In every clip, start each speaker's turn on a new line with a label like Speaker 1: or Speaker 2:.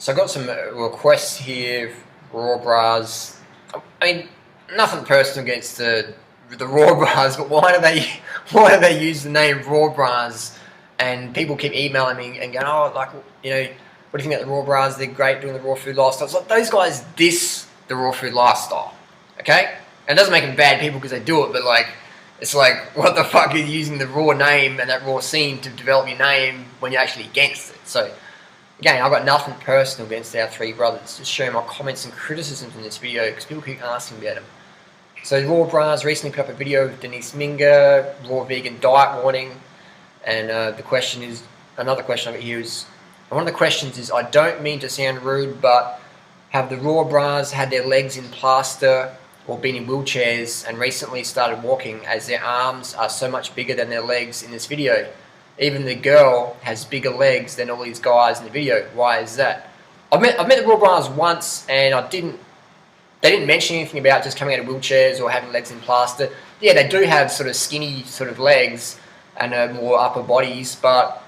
Speaker 1: So I got some requests here, raw bras. I mean, nothing personal against the raw bras, but why do they use the name raw bras? And people keep emailing me and going, oh, like, you know, what do you think about the raw bras? They're great doing the raw food lifestyle. It's like those guys diss the raw food lifestyle, okay? And it doesn't make them bad people because they do it, but like, it's like, what the fuck are you using the raw name and that raw scene to develop your name when you're actually against it? So, again, I've got nothing personal against our three brothers. Just showing my comments and criticisms in this video because people keep asking about them. So, raw bras recently put up a video of Denise Minger, raw vegan diet warning, and the question is, another question I've got here is, one of the questions is, I don't mean to sound rude, but have the raw bras had their legs in plaster or been in wheelchairs and recently started walking as their arms are so much bigger than their legs in this video? Even the girl has bigger legs than all these guys in the video. Why is that? I've met the raw bras once and they didn't mention anything about just coming out of wheelchairs or having legs in plaster. Yeah, they do have sort of skinny sort of legs and more upper bodies, but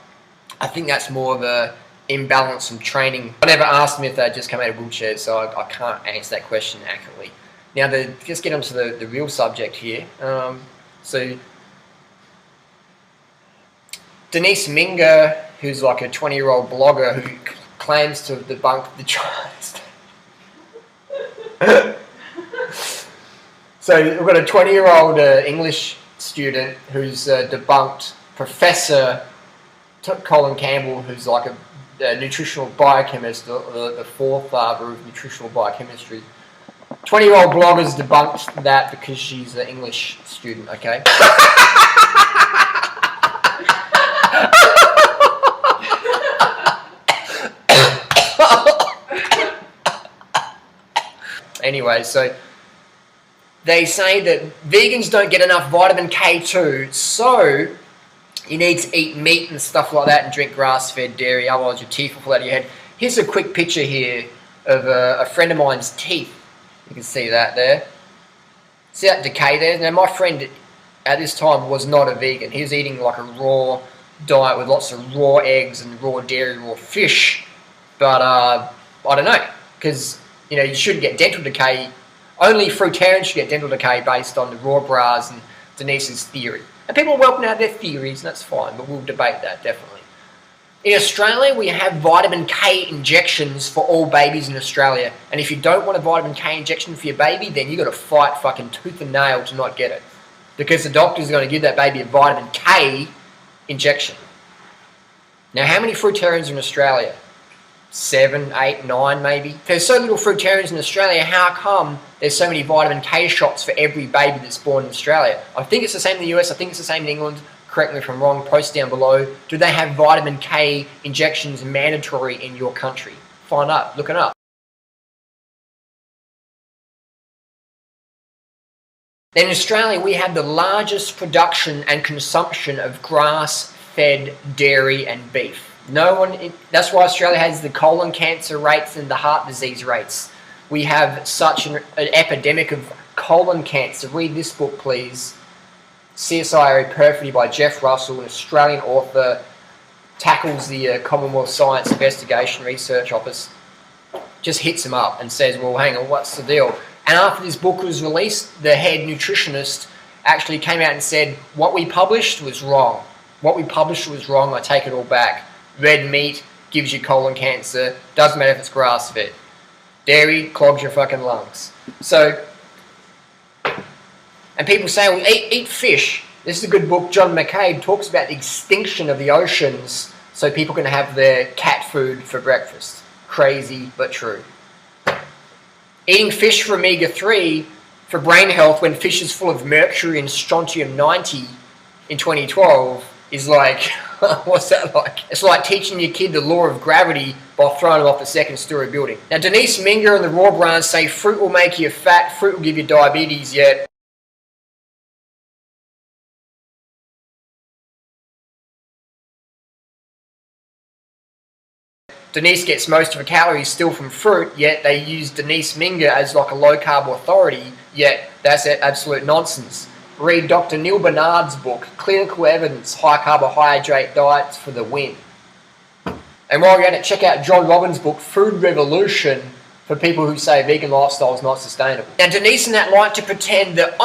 Speaker 1: I think that's more of a imbalance from training. I never asked them if they'd just come out of wheelchairs, so I can't answer that question accurately. Now, just get onto the real subject here. So, Denise Minger, who's like a 20-year-old blogger who claims to debunk the Chinese. So, we've got a 20-year-old English student who's debunked Professor Colin Campbell, who's like a nutritional biochemist, the forefather of nutritional biochemistry. 20-year-old bloggers debunked that because she's an English student, okay? Anyway, so they say that vegans don't get enough vitamin K2, so you need to eat meat and stuff like that and drink grass-fed dairy, otherwise your teeth will fall out of your head. Here's a quick picture here of a friend of mine's teeth. You can see that there. See that decay there? Now, my friend at this time was not a vegan. He was eating like a raw diet with lots of raw eggs and raw dairy, raw fish. But I don't know, because you know you shouldn't get dental decay. Only fruitarians should get dental decay based on the raw bras and Denise's theory. And people are welcome to have their theories, and that's fine, but we'll debate that definitely. In Australia, we have vitamin K injections for all babies in Australia. And if you don't want a vitamin K injection for your baby, then you've got to fight fucking tooth and nail to not get it. Because the doctor's going to give that baby a vitamin K injection. Now, how many fruitarians in Australia? 7, 8, 9 maybe? If there's so little fruitarians in Australia, how come there's so many vitamin K shots for every baby that's born in Australia? I think it's the same in the US, I think it's the same in England. Correct me if I'm wrong, post down below. Do they have vitamin K injections mandatory in your country? Find out, look it up. Then in Australia, we have the largest production and consumption of grass-fed dairy and beef. That's why Australia has the colon cancer rates and the heart disease rates. We have such an epidemic of colon cancer. Read this book, please. CSIRO Perfidy by Jeff Russell, an Australian author, tackles the Commonwealth Science Investigation Research Office, just hits him up and says, well, hang on, what's the deal? And after this book was released, the head nutritionist actually came out and said, what we published was wrong. What we published was wrong, I take it all back. Red meat gives you colon cancer, doesn't matter if it's grass-fed. Dairy clogs your fucking lungs. So, and people say, well, eat fish. This is a good book. John McCabe talks about the extinction of the oceans so people can have their cat food for breakfast. Crazy, but true. Eating fish for omega-3 for brain health when fish is full of mercury and strontium-90 in 2012 is like, what's that like? It's like teaching your kid the law of gravity by throwing them off a second-story building. Now, Denise Minger and the raw brands say fruit will make you fat, fruit will give you diabetes, yet Denise gets most of her calories still from fruit, yet they use Denise Minger as like a low-carb authority, yet that's absolute nonsense. Read Dr. Neil Barnard's book, Clinical Evidence, High Carbohydrate Diets for the Win. And while you're at it, check out John Robbins' book, Food Revolution, for people who say vegan lifestyle is not sustainable. Now, Denise and that like to pretend that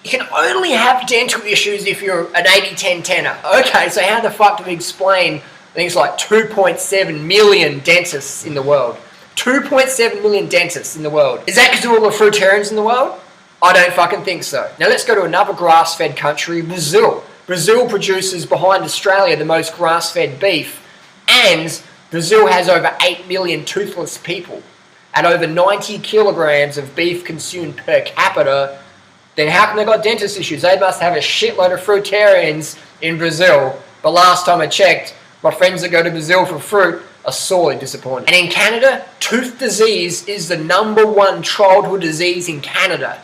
Speaker 1: you can only have dental issues if you're an 80-10 tenner. Okay, so how the fuck do we explain things like 2.7 million dentists in the world? 2.7 million dentists in the world. Is that because of all the fruitarians in the world? I don't fucking think so. Now let's go to another grass-fed country, Brazil. Brazil produces, behind Australia, the most grass-fed beef, and Brazil has over 8 million toothless people. At over 90 kilograms of beef consumed per capita, then how come they got dentist issues? They must have a shitload of fruitarians in Brazil. But last time I checked, my friends that go to Brazil for fruit are sorely disappointed. And in Canada, tooth disease is the #1 childhood disease in Canada,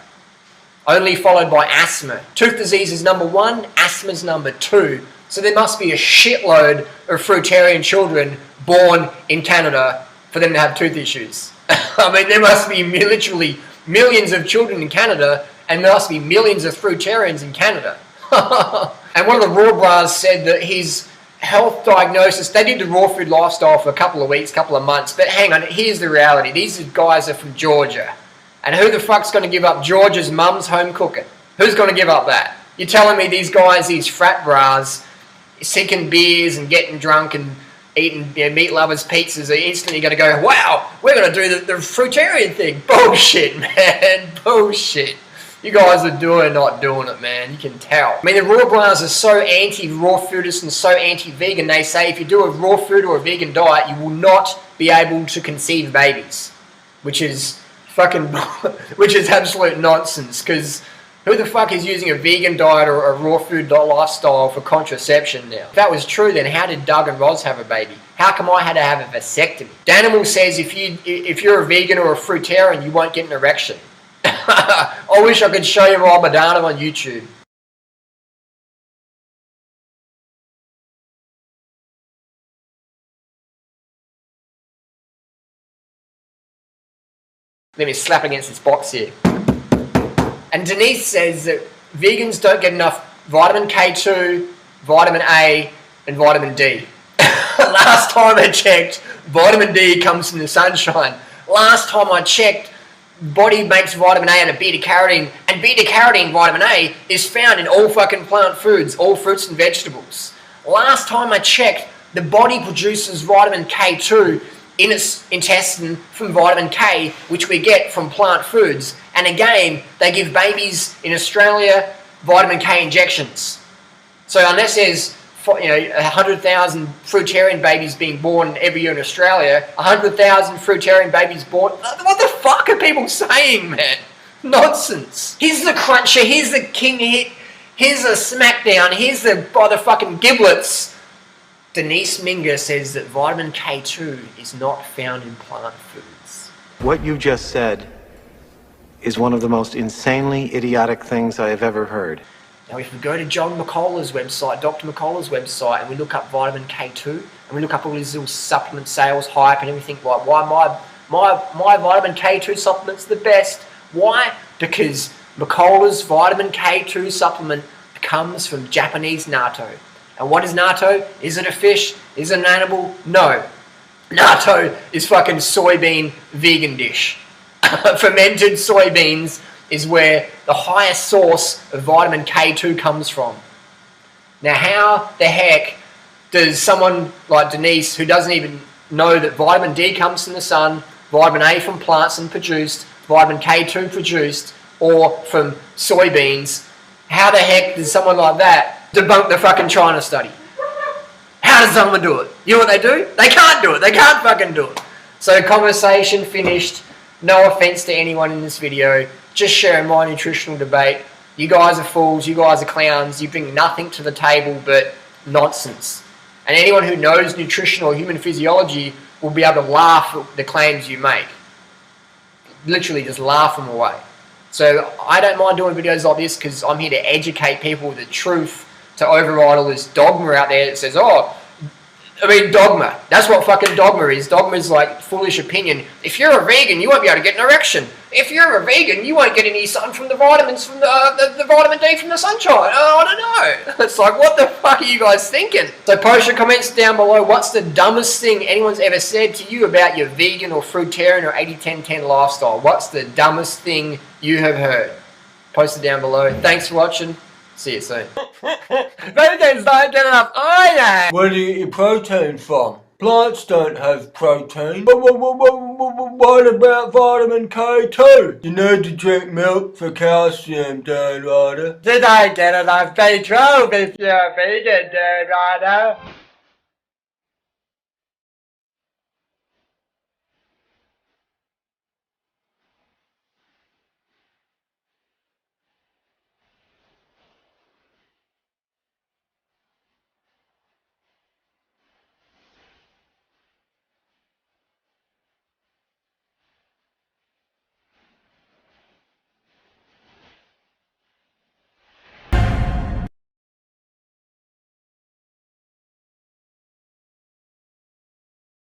Speaker 1: only followed by asthma. Tooth disease is #1, asthma is #2. So there must be a shitload of fruitarian children born in Canada for them to have tooth issues. I mean, there must be literally millions of children in Canada, and there must be millions of fruitarians in Canada. And one of the raw bras said that his health diagnosis, they did the raw food lifestyle for a couple of weeks, couple of months, but hang on, here's the reality. These guys are from Georgia. And who the fuck's going to give up Georgia's mum's home cooking? Who's going to give up that? You're telling me these guys, these frat bras, sinking beers and getting drunk and eating meat lovers pizzas, are instantly going to go, wow, we're going to do the fruitarian thing. Bullshit, man. Bullshit. You guys are not doing it, man. You can tell. I mean, the raw bras are so anti-raw foodist and so anti-vegan. They say if you do a raw food or a vegan diet, you will not be able to conceive babies, which is absolute nonsense. Because who the fuck is using a vegan diet or a raw food lifestyle for contraception now? If that was true, then how did Doug and Roz have a baby? How come I had to have a vasectomy? Danimal says if you're a vegan or a fruitarian, you won't get an erection. I wish I could show you my banana on YouTube. Let me slap against this box here. And Denise says that vegans don't get enough vitamin K2, vitamin A, and vitamin D. Last time I checked, vitamin D comes from the sunshine. Last time I checked, body makes vitamin A out of beta-carotene, and beta-carotene, vitamin A, is found in all fucking plant foods, all fruits and vegetables. Last time I checked, the body produces vitamin K2 in its intestine from vitamin K, which we get from plant foods. And again, they give babies in Australia vitamin K injections. So unless there's 100,000 fruitarian babies being born every year in Australia, 100,000 fruitarian babies born. What the fuck are people saying, man? Nonsense. Here's the cruncher, here's the king hit, here's the smackdown, here's the fucking giblets. Denise Minger says that vitamin K2 is not found in plant foods.
Speaker 2: What you just said is one of the most insanely idiotic things I have ever heard.
Speaker 1: Now, if we go to John McCullough's website, Dr. McCullough's website, and we look up vitamin K2, and we look up all these little supplement sales hype and everything, like why my vitamin K2 supplement's the best. Why? Because McCullough's vitamin K2 supplement comes from Japanese natto. And what is natto? Is it a fish? Is it an animal? No. Natto is fucking soybean vegan dish. Fermented soybeans is where the highest source of vitamin K2 comes from. Now, how the heck does someone like Denise, who doesn't even know that vitamin D comes from the sun, vitamin A from plants and produced, vitamin K2 produced, or from soybeans, how the heck does someone like that debunk the fucking China study? How does someone do it? You know what they do? They can't do it. They can't fucking do it. So, conversation finished. No offense to anyone in this video. Just sharing my nutritional debate. You guys are fools. You guys are clowns. You bring nothing to the table but nonsense. And anyone who knows nutrition or human physiology will be able to laugh at the claims you make. Literally just laugh them away. So I don't mind doing videos like this because I'm here to educate people with the truth, to override all this dogma out there that says, oh, I mean, dogma. That's what fucking dogma is. Dogma is like foolish opinion. If you're a vegan, you won't be able to get an erection. If you're a vegan, you won't get any sun from the vitamins, from the vitamin D from the sunshine. Oh, I don't know. It's like, what the fuck are you guys thinking? So post your comments down below. What's the dumbest thing anyone's ever said to you about your vegan or fruitarian or 80-10-10 lifestyle? What's the dumbest thing you have heard? Post it down below. Thanks for watching. See you soon. Vegans don't get enough iron!
Speaker 3: Where do you get your protein from? Plants don't have protein. But what about vitamin K2? You need to drink milk for calcium, Durianrider.
Speaker 1: Did I get enough B12 if you're a vegan, Durianrider?